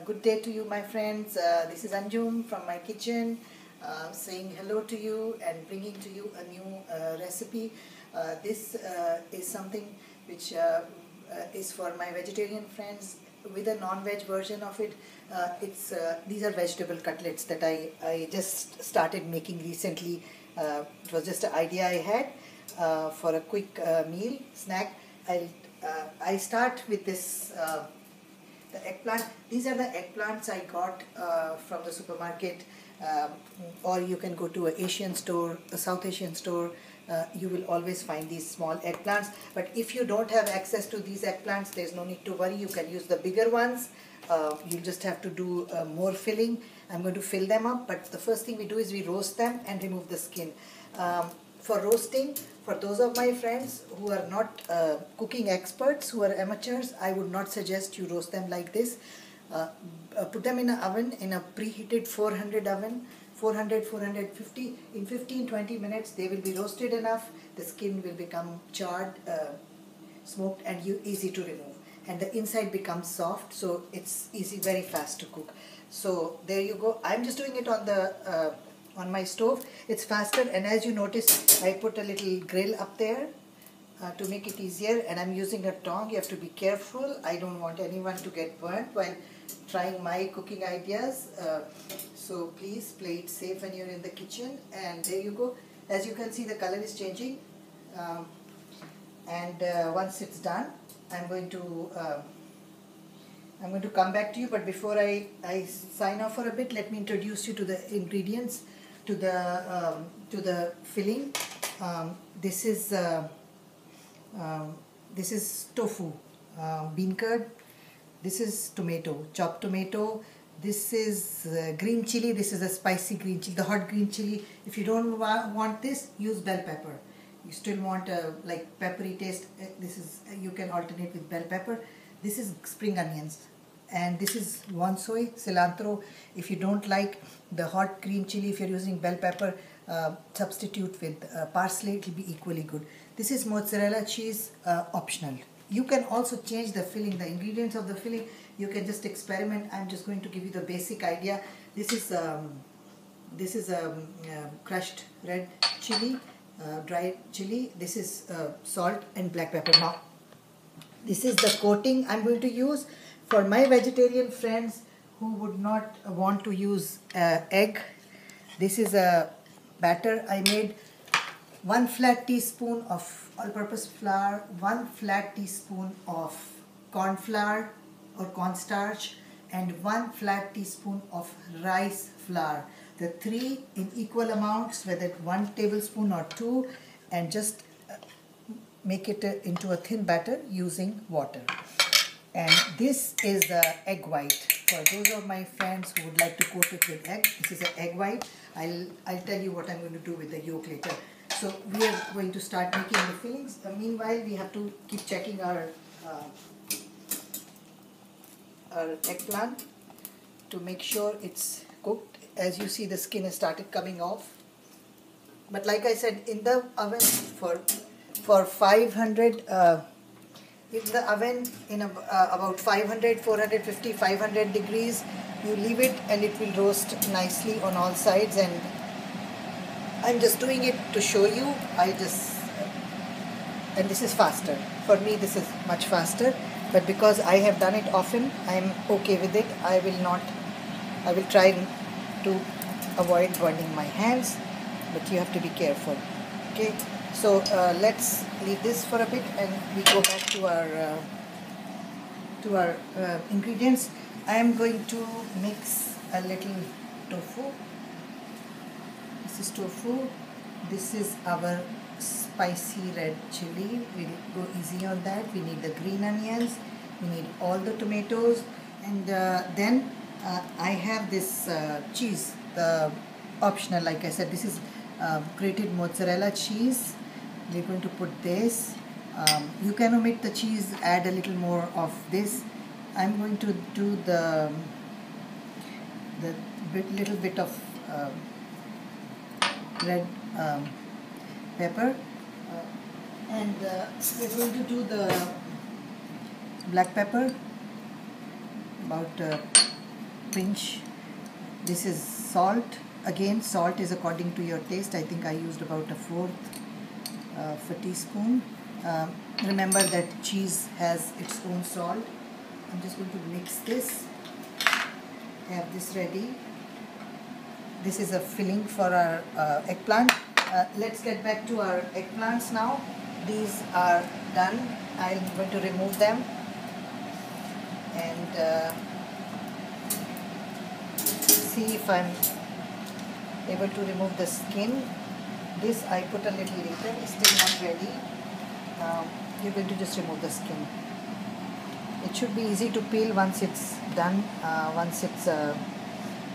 Good day to you, my friends. This is Anjum from my kitchen, saying hello to you and bringing to you a new recipe. This is something which is for my vegetarian friends with a non-veg version of it. These are vegetable cutlets that I just started making recently. It was just an idea I had for a quick meal snack. I start with this. The eggplant. These are the eggplants I got from the supermarket, or you can go to an Asian store, a South Asian store. You will always find these small eggplants. But if you don't have access to these eggplants, there's no need to worry. You can use the bigger ones. You just have to do more filling. I'm going to fill them up, but the first thing we do is we roast them and remove the skin. For roasting, for those of my friends who are not cooking experts, who are amateurs, I would not suggest you roast them like this. Put them in an oven, in a preheated 400 oven, 400, 450. In 15-20 minutes they will be roasted enough. The skin will become charred, smoked, and easy to remove. And the inside becomes soft, so it's easy, very fast to cook. So there you go. I'm just doing it on the on my stove. It's faster, and as you notice, I put a little grill up there to make it easier, and I'm using a tong. You have to be careful. I don't want anyone to get burnt while trying my cooking ideas. So please play it safe when you're in the kitchen. And there you go. As you can see, the color is changing. Once it's done, I'm going to come back to you. But before I sign off for a bit, let me introduce you to the ingredients, to the filling. This is tofu, bean curd. This is tomato, chopped tomato. This is green chili. This is a spicy green chili, the hot green chili. If you don't want this, use bell pepper. You still want a like peppery taste, you can alternate with bell pepper. This is spring onions, and this is wonsoy, cilantro. If you don't like the hot green chili, if you're using bell pepper, substitute with parsley. It will be equally good. This is mozzarella cheese, optional. You can also change the filling, the ingredients of the filling. You can just experiment. I'm just going to give you the basic idea. This is crushed red chili, dried chili. This is salt and black pepper. Now, this is the coating I'm going to use. For my vegetarian friends who would not want to use egg, this is a batter I made. 1 flat teaspoon of all-purpose flour, 1 flat teaspoon of corn flour or cornstarch, and 1 flat teaspoon of rice flour. The three in equal amounts, whether 1 tablespoon or 2, and just make it into a thin batter using water. And this is the egg white. For those of my friends who would like to coat it with egg, this is an egg white. I'll tell you what I'm going to do with the yolk later. So we are going to start making the fillings. Meanwhile, we have to keep checking our eggplant to make sure it's cooked. As you see, the skin has started coming off. But like I said, in the oven for 500, in the oven in about 500, 450, 500 degrees, you leave it and it will roast nicely on all sides. And I'm just doing it to show you. And this is faster. For me, this is much faster. But because I have done it often, I'm okay with it. I will try to avoid burning my hands, but you have to be careful. Okay, so let's leave this for a bit and we go back to our ingredients. I am going to mix a little tofu. This is tofu. This is our spicy red chili. We'll go easy on that. We need the green onions. We need all the tomatoes, and then I have this cheese, the optional, like I said. This is grated mozzarella cheese. We're going to put this. You can omit the cheese, add a little more of this. I'm going to do the little bit of red pepper, and we're going to do the black pepper, about pinch. This is salt. Again, salt is according to your taste. I think I used about a fourth of a teaspoon. Remember that cheese has its own salt. I'm just going to mix this. Have this ready. This is a filling for our eggplant. Let's get back to our eggplants now. These are done. I'm going to remove them and see if I'm able to remove the skin. This I put a little later. It's still not ready. You're going to just remove the skin. It should be easy to peel once it's done. Once it's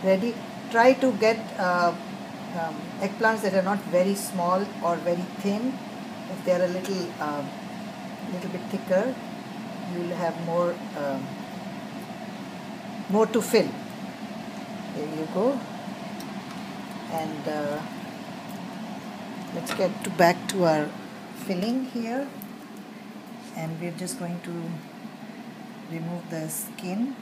ready, try to get eggplants that are not very small or very thin. If they are a little bit thicker, you will have more to fill. There you go. And let's get back to our filling here, and we're just going to remove the skin.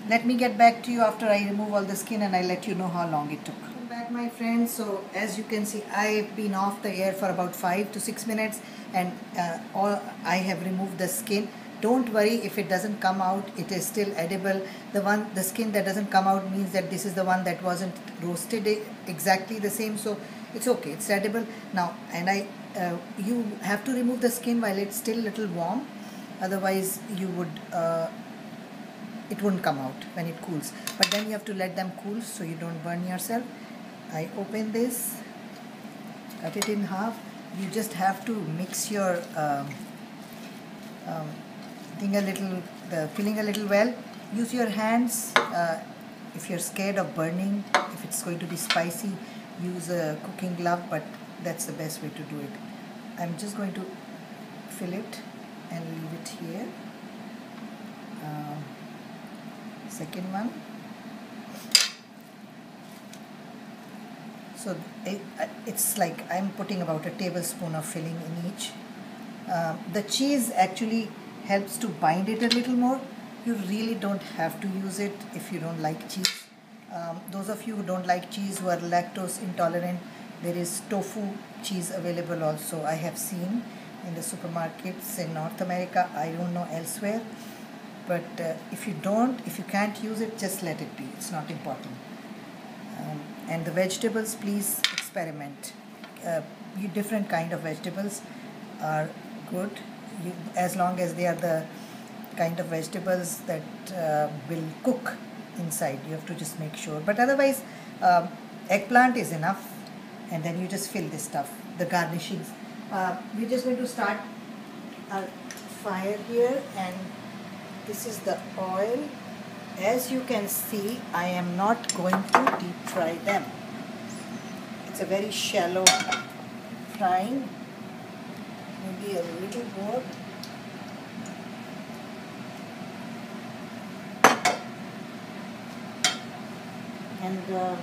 Let me get back to you after I remove all the skin, and I'll let you know how long it took. Welcome back, my friends. So as you can see, I've been off the air for about 5 to 6 minutes, and I have removed the skin. Don't worry if it doesn't come out, it is still edible. The skin that doesn't come out means that this is the one that wasn't roasted exactly the same, so it's okay, it's edible. Now, and you have to remove the skin while it's still a little warm, otherwise you would it wouldn't come out when it cools. But then you have to let them cool so you don't burn yourself. I open this, cut it in half. You just have to mix your filling a little well. Use your hands. If you're scared of burning, if it's going to be spicy, use a cooking glove, but that's the best way to do it. I'm just going to fill it and leave it here. Second one. So it's like I'm putting about a tablespoon of filling in each. The cheese actually helps to bind it a little more. You really don't have to use it if you don't like cheese. Those of you who don't like cheese, who are lactose intolerant, there is tofu cheese available also. I have seen in the supermarkets in North America. I don't know elsewhere. But if you can't use it, just let it be. It's not important. And the vegetables, please experiment. Different kind of vegetables are good, as long as they are the kind of vegetables that will cook inside. You have to just make sure. But otherwise, eggplant is enough, and then you just fill this stuff, the garnishings. We're just going to start our fire here, and this is the oil. As you can see, I am not going to deep fry them. It's a very shallow frying, maybe a little more. And the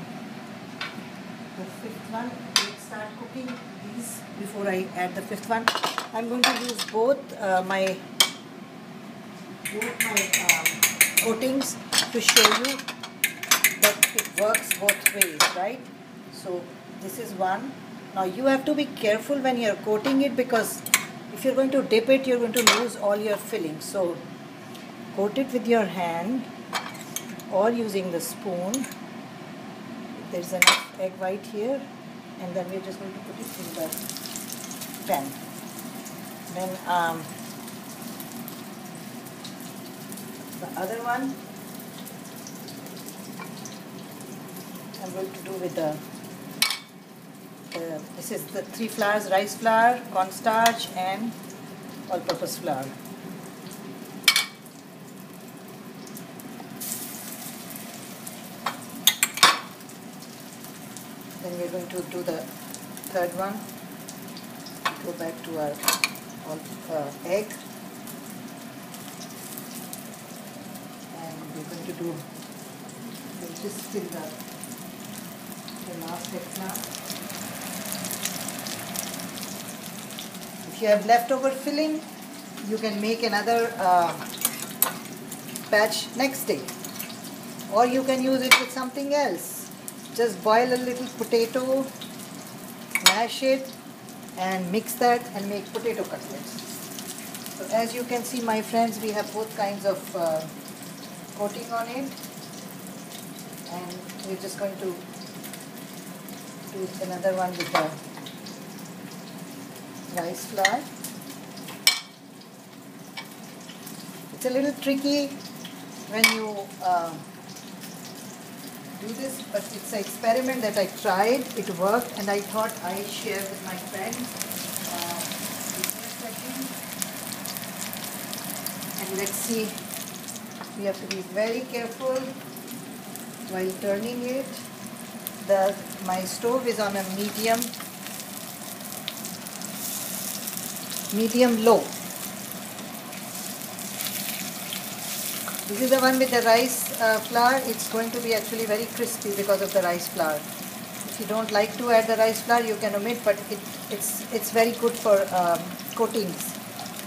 fifth one, let's start cooking these before I add the fifth one. I'm going to use both my coatings to show you that it works both ways, right? So this is one. Now you have to be careful when you're coating it, because if you're going to dip it, you're going to lose all your filling. So coat it with your hand or using the spoon. There's enough egg white here, and then we're just going to put it in the pan. Then the other one I'm going to do with this is the 3 flours: rice flour, cornstarch, and all-purpose flour. Then we're going to do the third one. Go back to our egg. And we're going to do, we'll just fill the last eggplant. If you have leftover filling, you can make another batch next day. Or you can use it with something else. Just boil a little potato, mash it, and mix that and make potato cutlets. So as you can see, my friends, we have both kinds of coating on it, and we're just going to do another one with the rice flour. It's a little tricky when you do this, but it's an experiment that I tried. It worked, and I thought I'd share with my friends. And let's see. We have to be very careful while turning it. My stove is on a medium low. This is the one with the rice flour. It's going to be actually very crispy because of the rice flour. If you don't like to add the rice flour, you can omit, but it's very good for coatings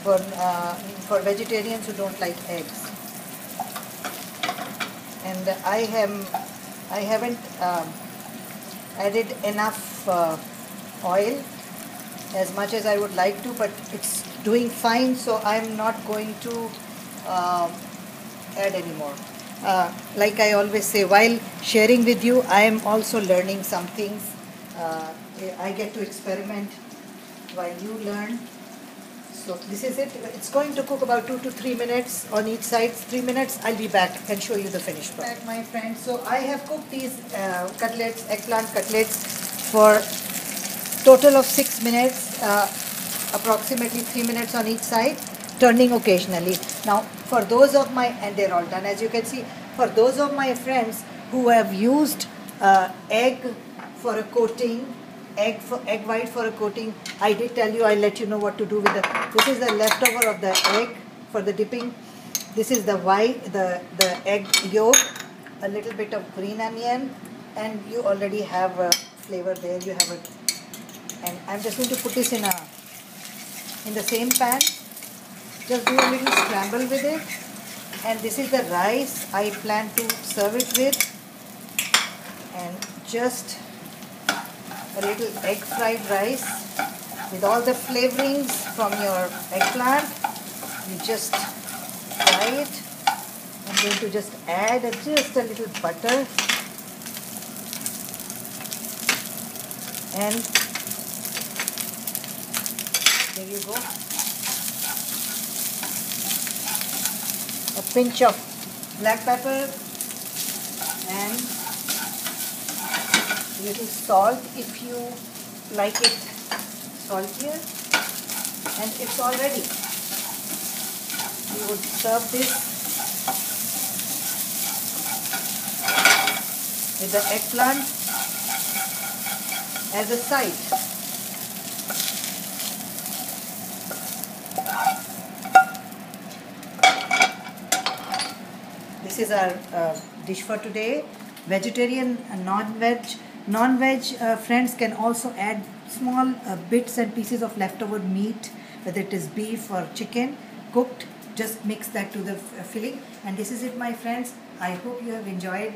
for vegetarians who don't like eggs. And I haven't added enough oil as much as I would like to, but it's doing fine, so I'm not going to add anymore. Like I always say, while sharing with you, I am also learning some things. I get to experiment while you learn. So this is it. It's going to cook about 2 to 3 minutes on each side. 3 minutes, I'll be back and show you the finished product. My friends, so I have cooked these cutlets, eggplant cutlets, for total of 6 minutes, approximately 3 minutes on each side, turning occasionally. Now, for those of my, and they're all done as you can see, for those of my friends who have used egg for a coating, egg white for a coating, I did tell you, I'll let you know what to do with the, this is the leftover of the egg for the dipping. This is the white, the egg yolk, a little bit of green onion, and you already have a flavor there. You have it, and I'm just going to put this in the same pan. Just do a little scramble with it, and this is the rice I plan to serve it with, and just a little egg fried rice with all the flavorings from your eggplant. You just fry it. I'm going to just add just a little butter, and there you go. A pinch of black pepper and a little salt if you like it saltier, and it's all ready. You would serve this with the eggplant as a side. This is our dish for today. Vegetarian and non-veg friends can also add small bits and pieces of leftover meat, whether it is beef or chicken, cooked. Just mix that to the filling. And this is it, my friends. I hope you have enjoyed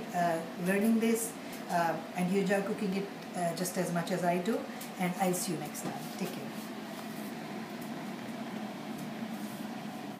learning this and you enjoy cooking it just as much as I do. And I'll see you next time. Take care.